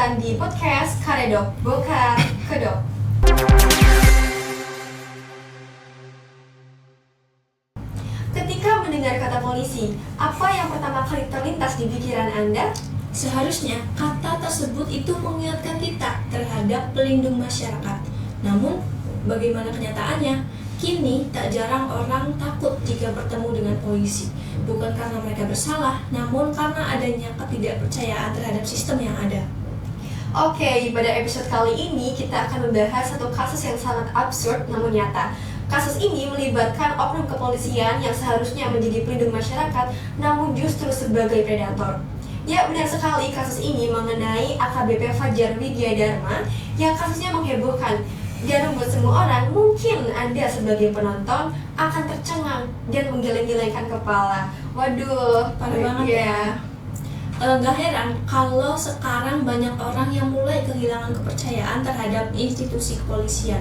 datang di podcast Karedok, Bongkar Kedok. Ketika mendengar kata polisi, apa yang pertama kali terlintas di pikiran Anda? Seharusnya kata tersebut itu mengingatkan kita terhadap pelindung masyarakat. Namun, bagaimana kenyataannya? Kini tak jarang orang takut jika bertemu dengan polisi. Bukan karena mereka bersalah, namun karena adanya ketidakpercayaan terhadap sistem yang ada. Oke, pada episode kali ini kita akan membahas satu kasus yang sangat absurd namun nyata. Kasus ini melibatkan oknum kepolisian yang seharusnya menjadi pelindung masyarakat, namun justru sebagai predator. Ya, benar sekali, kasus ini mengenai AKBP Fajar Widyadharma yang kasusnya menghebohkan dan membuat semua orang, mungkin Anda sebagai penonton, akan tercengang dan menggeleng-gelengkan kepala. Waduh, Parah banget ya. Gak heran kalau sekarang banyak orang yang mulai kehilangan kepercayaan terhadap institusi kepolisian.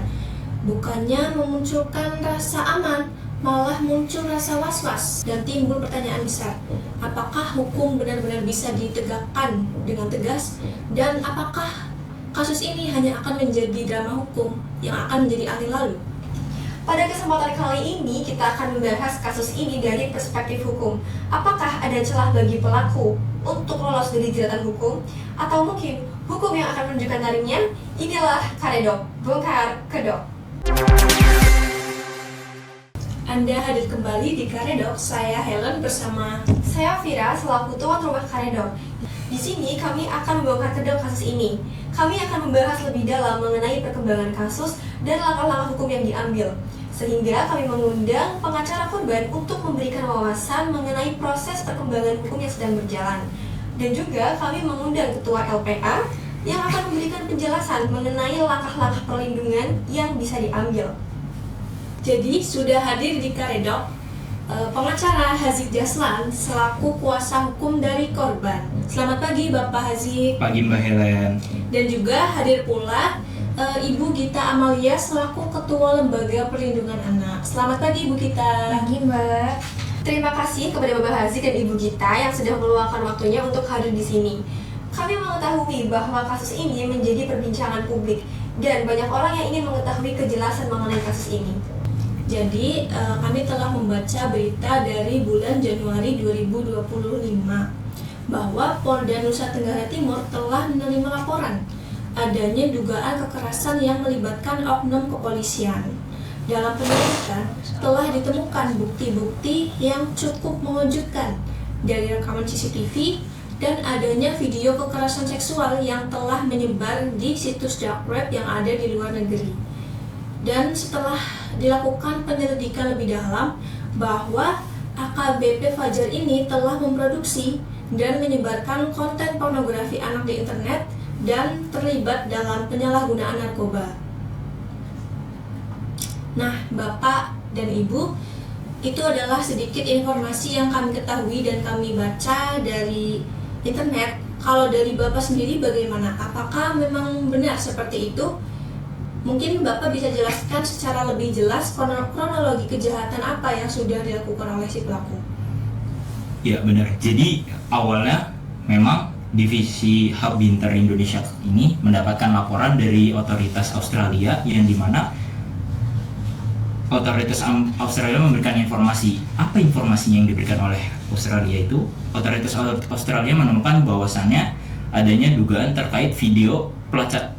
Bukannya memunculkan rasa aman, malah muncul rasa was-was dan timbul pertanyaan besar. Apakah hukum benar-benar bisa ditegakkan dengan tegas? Dan apakah kasus ini hanya akan menjadi drama hukum yang akan menjadi angin lalu? Pada kesempatan kali ini kita akan membahas kasus ini dari perspektif hukum. Apakah ada celah bagi pelaku untuk lolos dari jeratan hukum? Atau mungkin hukum yang akan menunjukkan taringnya? Inilah Karedok, Bongkar Kedok. Anda hadir kembali di Karedok, saya Helen bersama Saya Vira selaku tuan rumah Karedok. Di sini kami akan membongkar kedok kasus ini. Kami akan membahas lebih dalam mengenai perkembangan kasus dan langkah-langkah hukum yang diambil. Sehingga kami mengundang pengacara korban untuk memberikan wawasan mengenai proses perkembangan hukum yang sedang berjalan. Dan juga kami mengundang ketua LPA yang akan memberikan penjelasan mengenai langkah-langkah perlindungan yang bisa diambil. Jadi sudah hadir di Karedok pengacara Haziq Jaslan selaku kuasa hukum dari korban. Selamat pagi Bapak Haziq. Pagi Mbak Helen. Dan juga hadir pula Ibu Gita Amalia selaku ketua Lembaga Perlindungan Anak. Selamat pagi Ibu Gita. Pagi Mbak. Terima kasih kepada Bapak Haziq dan Ibu Gita yang sudah meluangkan waktunya untuk hadir di sini. Kami mengetahui bahwa kasus ini menjadi perbincangan publik dan banyak orang yang ingin mengetahui kejelasan mengenai kasus ini. Jadi kami telah membaca berita dari bulan Januari 2025 bahwa Polda Nusa Tenggara Timur telah menerima laporan adanya dugaan kekerasan yang melibatkan oknum kepolisian. Dalam penyelidikan telah ditemukan bukti-bukti yang cukup mengejutkan dari rekaman CCTV dan adanya video kekerasan seksual yang telah menyebar di situs dark web yang ada di luar negeri. Dan setelah dilakukan penyelidikan lebih dalam bahwa AKBP Fajar ini telah memproduksi dan menyebarkan konten pornografi anak di internet dan terlibat dalam penyalahgunaan narkoba. Nah, Bapak dan Ibu, itu adalah sedikit informasi yang kami ketahui dan kami baca dari internet. Kalau dari Bapak sendiri bagaimana? Apakah memang benar seperti itu? Mungkin Bapak bisa jelaskan secara lebih jelas kronologi kejahatan apa yang sudah dilakukan oleh si pelaku. Ya benar. Jadi awalnya memang divisi Hub Binter Indonesia ini mendapatkan laporan dari otoritas Australia yang dimana otoritas Australia memberikan informasi. Apa informasinya yang diberikan oleh Australia itu? Otoritas Australia menemukan bahwasannya adanya dugaan terkait video pelacak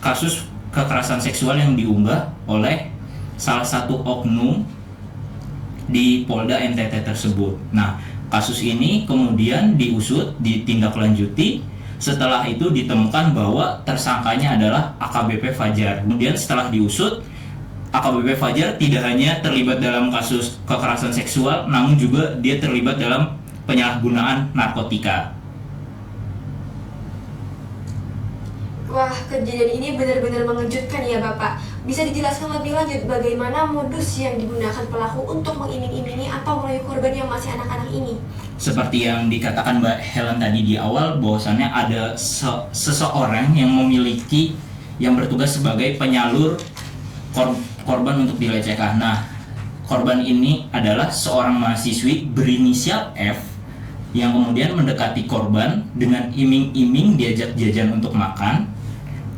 kasus kekerasan seksual yang diunggah oleh salah satu oknum di Polda NTT tersebut. Nah, kasus ini kemudian diusut, ditindaklanjuti. Setelah itu ditemukan bahwa tersangkanya adalah AKBP Fajar. Kemudian setelah diusut, AKBP Fajar tidak hanya terlibat dalam kasus kekerasan seksual, namun juga dia terlibat dalam penyalahgunaan narkotika. Wah, kejadian ini benar-benar mengejutkan ya Bapak. Bisa dijelaskan lebih lanjut bagaimana modus yang digunakan pelaku untuk mengiming-imingi atau merayu korban yang masih anak-anak ini? Seperti yang dikatakan Mbak Helen tadi di awal, bahwasannya ada seseorang yang bertugas sebagai penyalur korban untuk dilecehkan. Nah, korban ini adalah seorang mahasiswi berinisial F yang kemudian mendekati korban dengan iming-iming diajak jajan untuk makan.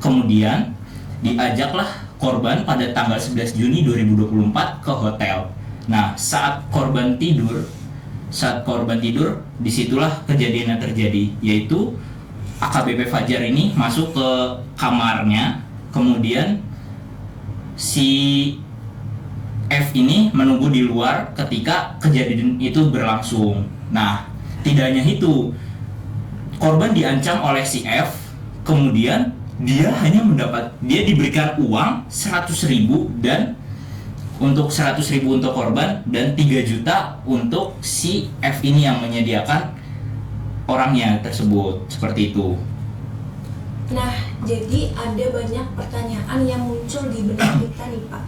Kemudian diajaklah korban pada tanggal 11 Juni 2024 ke hotel. Nah, saat korban tidur, disitulah kejadian yang terjadi, yaitu AKBP Fajar ini masuk ke kamarnya, kemudian si F ini menunggu di luar ketika kejadian itu berlangsung. Nah, tidak hanya itu, korban diancam oleh si F, kemudian dia diberikan uang 100.000 dan untuk 100.000 untuk korban dan 3 juta untuk si F ini yang menyediakan orangnya tersebut, seperti itu. Nah, jadi ada banyak pertanyaan yang muncul di benak kita nih Pak.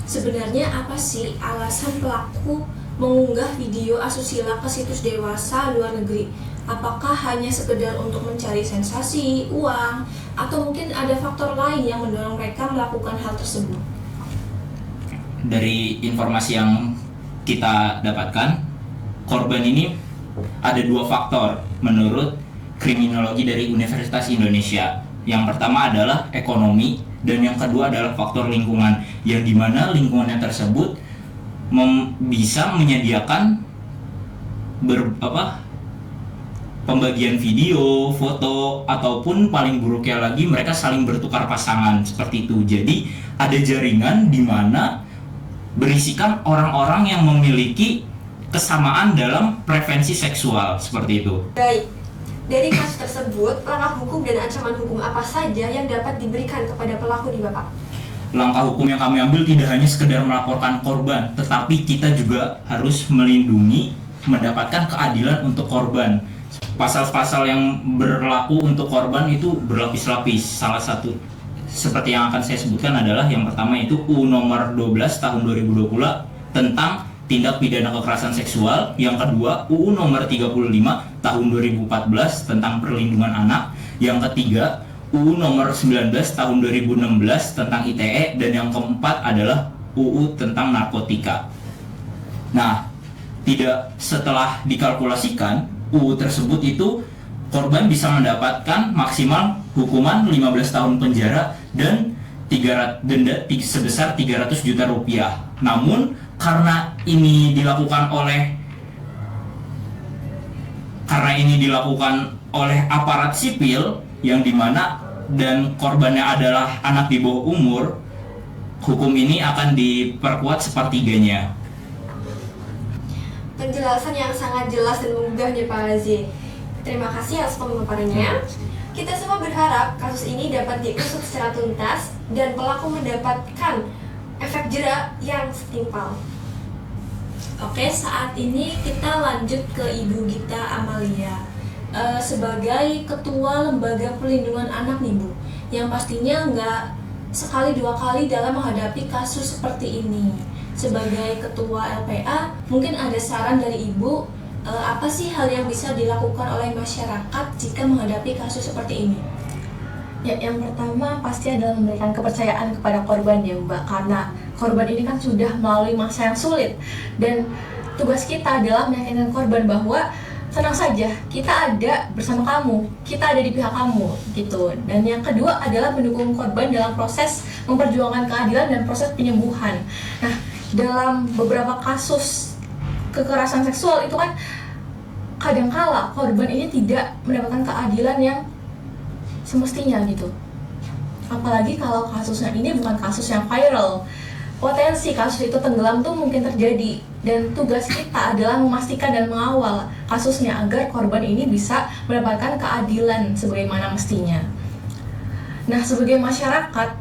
Sebenarnya apa sih alasan pelaku mengunggah video asusila ke situs dewasa luar negeri? Apakah hanya sekedar untuk mencari sensasi, uang, atau mungkin ada faktor lain yang mendorong mereka melakukan hal tersebut? Dari informasi yang kita dapatkan, korban ini ada 2 faktor menurut kriminologi dari Universitas Indonesia. Yang pertama adalah ekonomi dan yang kedua adalah faktor lingkungan, yang dimana lingkungannya tersebut bisa menyediakan pembagian video, foto, ataupun paling buruknya lagi mereka saling bertukar pasangan, seperti itu. Jadi ada jaringan di mana berisikan orang-orang yang memiliki kesamaan dalam preferensi seksual, seperti itu. Baik, dari kasus tersebut, langkah hukum dan ancaman hukum apa saja yang dapat diberikan kepada pelaku nih Bapak? Langkah hukum yang kami ambil tidak hanya sekedar melaporkan korban, tetapi kita juga harus melindungi, mendapatkan keadilan untuk korban. Pasal-pasal yang berlaku untuk korban itu berlapis-lapis. Salah satu seperti yang akan saya sebutkan adalah yang pertama itu UU nomor 12 tahun 2020 tentang tindak pidana kekerasan seksual. Yang kedua, UU nomor 35 tahun 2014 tentang perlindungan anak. Yang ketiga, UU nomor 19 tahun 2016 tentang ITE. Dan yang keempat adalah UU tentang narkotika. Nah, setelah dikalkulasikan UU tersebut itu korban bisa mendapatkan maksimal hukuman 15 tahun penjara dan denda sebesar 300 juta rupiah. Namun karena ini dilakukan oleh aparat sipil yang dimana dan korbannya adalah anak di bawah umur, hukum ini akan diperkuat sepertiganya. Penjelasan yang sangat jelas dan menggugah nih Pak Razi. Terima kasih atas pemaparannya. Kita semua berharap kasus ini dapat diusut secara tuntas dan pelaku mendapatkan efek jera yang setimpal. Oke, saat ini kita lanjut ke Ibu Gita Amalia. Sebagai Ketua Lembaga Perlindungan Anak nih Bu, yang pastinya nggak sekali dua kali dalam menghadapi kasus seperti ini. Sebagai Ketua LPA, mungkin ada saran dari Ibu, apa sih hal yang bisa dilakukan oleh masyarakat jika menghadapi kasus seperti ini? Ya, yang pertama pasti adalah memberikan kepercayaan kepada korban ya Mbak, karena korban ini kan sudah melalui masa yang sulit dan tugas kita adalah meyakinkan korban bahwa tenang saja, kita ada bersama kamu, kita ada di pihak kamu gitu. Dan yang kedua adalah mendukung korban dalam proses memperjuangkan keadilan dan proses penyembuhan. Nah, dalam beberapa kasus kekerasan seksual itu kan kadangkala korban ini tidak mendapatkan keadilan yang semestinya gitu. Apalagi kalau kasusnya ini bukan kasus yang viral. Potensi kasus itu tenggelam tuh mungkin terjadi, dan tugas kita adalah memastikan dan mengawal kasusnya agar korban ini bisa mendapatkan keadilan sebagaimana mestinya. Nah, sebagai masyarakat,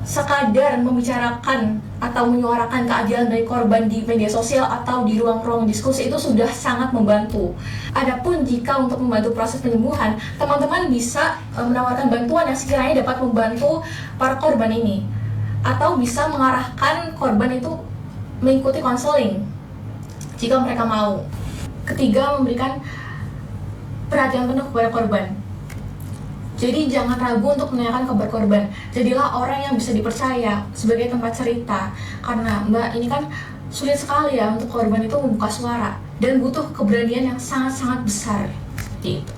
sekadar membicarakan atau menyuarakan keadilan dari korban di media sosial atau di ruang-ruang diskusi itu sudah sangat membantu. Adapun jika untuk membantu proses penyembuhan, teman-teman bisa menawarkan bantuan yang sekiranya dapat membantu para korban ini, atau bisa mengarahkan korban itu mengikuti konseling jika mereka mau. Ketiga, memberikan perhatian penuh kepada korban. Jadi jangan ragu untuk menanyakan kabar korban. Jadilah orang yang bisa dipercaya sebagai tempat cerita. Karena Mbak, ini kan sulit sekali ya untuk korban itu membuka suara. dan butuh keberanian yang sangat-sangat besar. Seperti itu.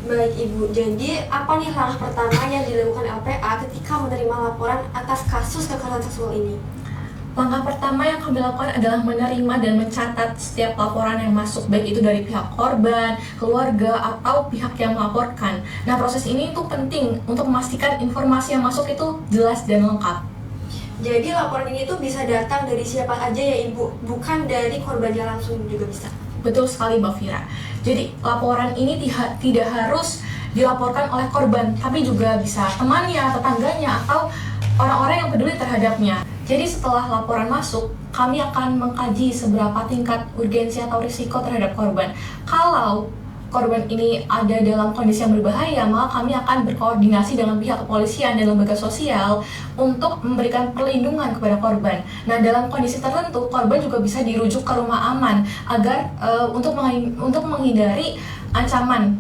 Baik Ibu, jadi apa nih langkah pertama yang dilakukan LPA ketika menerima laporan atas kasus kekerasan seksual ini? Langkah pertama yang kami lakukan adalah menerima dan mencatat setiap laporan yang masuk, baik itu dari pihak korban, keluarga, atau pihak yang melaporkan. Nah, proses ini itu penting untuk memastikan informasi yang masuk itu jelas dan lengkap. Jadi laporan ini tuh bisa datang dari siapa aja ya Ibu, bukan dari korbannya langsung juga bisa? Betul sekali Mbak Fira. Jadi laporan ini tidak harus dilaporkan oleh korban, tapi juga bisa temannya, tetangganya, atau orang-orang yang peduli terhadapnya. Jadi setelah laporan masuk, kami akan mengkaji seberapa tingkat urgensi atau risiko terhadap korban. Kalau korban ini ada dalam kondisi yang berbahaya, maka kami akan berkoordinasi dengan pihak kepolisian dan lembaga sosial untuk memberikan perlindungan kepada korban. Nah, dalam kondisi tertentu, korban juga bisa dirujuk ke rumah aman agar untuk menghindari ancaman.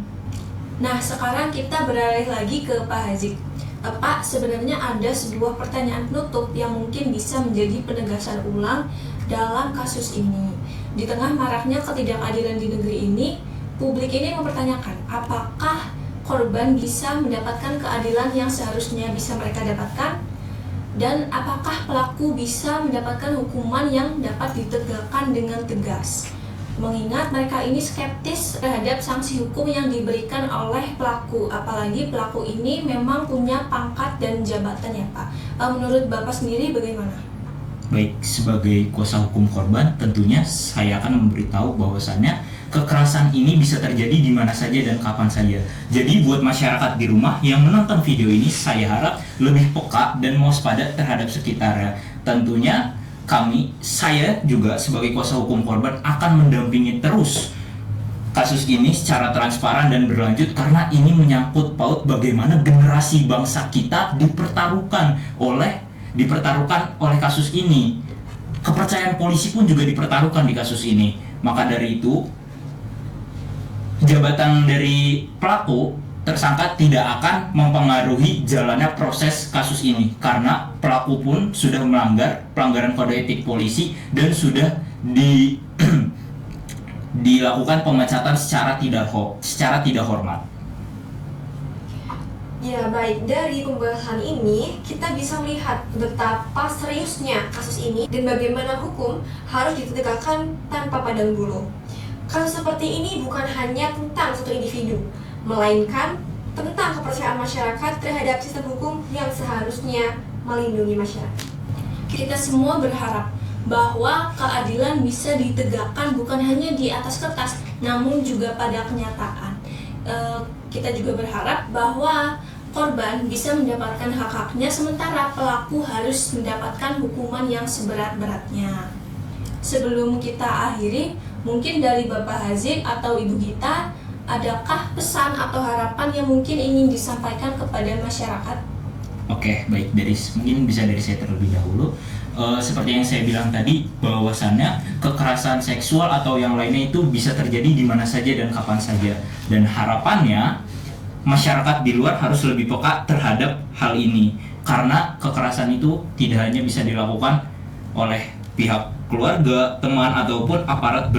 Nah, sekarang kita beralih lagi ke Pak Hazik. Pak, sebenarnya ada sebuah pertanyaan penutup yang mungkin bisa menjadi penegasan ulang dalam kasus ini. Di tengah maraknya ketidakadilan di negeri ini, publik ini mempertanyakan apakah korban bisa mendapatkan keadilan yang seharusnya bisa mereka dapatkan, dan apakah pelaku bisa mendapatkan hukuman yang dapat ditegakkan dengan tegas. Mengingat mereka ini skeptis terhadap sanksi hukum yang diberikan oleh pelaku, apalagi pelaku ini memang punya pangkat dan jabatan ya Pak. Menurut Bapak sendiri bagaimana? Baik, sebagai kuasa hukum korban, tentunya saya akan memberitahu bahwasannya kekerasan ini bisa terjadi di mana saja dan kapan saja. Jadi buat masyarakat di rumah yang menonton video ini, saya harap lebih peka dan waspada terhadap sekitarnya. Tentunya saya juga sebagai kuasa hukum korban akan mendampingi terus kasus ini secara transparan dan berlanjut, karena ini menyangkut paut bagaimana generasi bangsa kita dipertaruhkan oleh kasus ini. Kepercayaan polisi pun juga dipertaruhkan di kasus ini. Maka dari itu, jabatan dari pelaku tersangka tidak akan mempengaruhi jalannya proses kasus ini, karena pelaku pun sudah melanggar pelanggaran kode etik polisi dan sudah dilakukan pemecatan secara tidak hormat. Ya baik, dari pembahasan ini kita bisa melihat betapa seriusnya kasus ini dan bagaimana hukum harus ditegakkan tanpa pandang bulu. Kasus seperti ini bukan hanya tentang satu individu, melainkan tentang kepercayaan masyarakat terhadap sistem hukum yang seharusnya melindungi masyarakat. Kita semua berharap bahwa keadilan bisa ditegakkan bukan hanya di atas kertas, namun juga pada kenyataan. Kita juga berharap bahwa korban bisa mendapatkan hak-haknya, sementara pelaku harus mendapatkan hukuman yang seberat-beratnya. Sebelum kita akhiri, mungkin dari Bapak Hazik atau Ibu Gita, adakah pesan atau harapan yang mungkin ingin disampaikan kepada masyarakat? Oke, baik, mungkin bisa dari saya terlebih dahulu. Seperti yang saya bilang tadi, bahwasannya kekerasan seksual atau yang lainnya itu bisa terjadi di mana saja dan kapan saja. Dan harapannya masyarakat di luar harus lebih peka terhadap hal ini, karena kekerasan itu tidak hanya bisa dilakukan oleh pihak keluarga, teman, ataupun aparat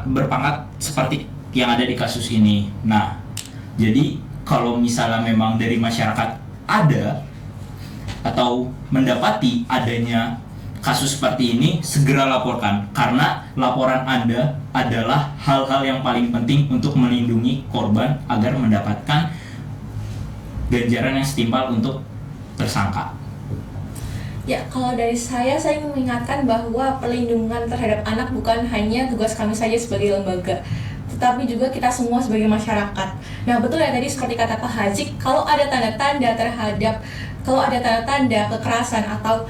berpangkat seperti yang ada di kasus ini. Nah, jadi kalau misalnya memang dari masyarakat ada atau mendapati adanya kasus seperti ini, segera laporkan, karena laporan Anda adalah hal-hal yang paling penting untuk melindungi korban agar mendapatkan ganjaran yang setimpal untuk tersangka. Ya, kalau dari saya ingin mengingatkan bahwa perlindungan terhadap anak bukan hanya tugas kami saja sebagai lembaga, tetapi juga kita semua sebagai masyarakat. Nah, betul ya tadi seperti kata Pak Hazik, kalau ada tanda-tanda kekerasan atau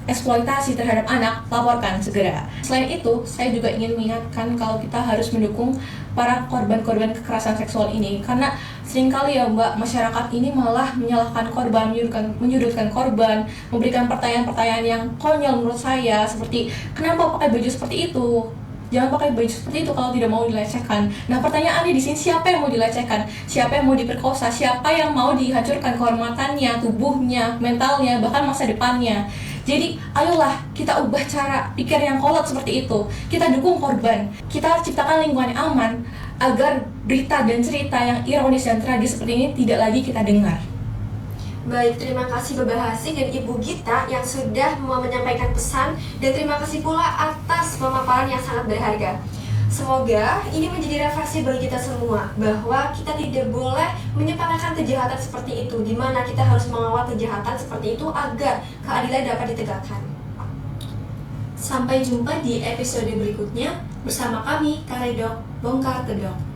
eksploitasi terhadap anak, laporkan segera. Selain itu, saya juga ingin mengingatkan kalau kita harus mendukung para korban-korban kekerasan seksual ini, karena seringkali ya Mbak, masyarakat ini malah menyalahkan korban, menyudutkan korban, memberikan pertanyaan-pertanyaan yang konyol menurut saya, seperti kenapa pakai baju seperti itu? Jangan pakai baju seperti itu kalau tidak mau dilecehkan. Nah, pertanyaannya di sini, siapa yang mau dilecehkan? Siapa yang mau diperkosa? Siapa yang mau dihancurkan kehormatannya, tubuhnya, mentalnya, bahkan masa depannya? Jadi ayolah kita ubah cara pikir yang kolot seperti itu. Kita dukung korban, kita ciptakan lingkungan yang aman agar berita dan cerita yang ironis dan tragis seperti ini tidak lagi kita dengar. Baik, terima kasih Bapak Hasik dan Ibu Gita yang sudah menyampaikan pesan, dan terima kasih pula atas pemaparan yang sangat berharga. Semoga ini menjadi refleksi bagi kita semua bahwa kita tidak boleh menyepelekan kejahatan seperti itu, di mana kita harus mengawal kejahatan seperti itu agar keadilan dapat ditegakkan. Sampai jumpa di episode berikutnya bersama kami, Karedok Bongkar Kedok.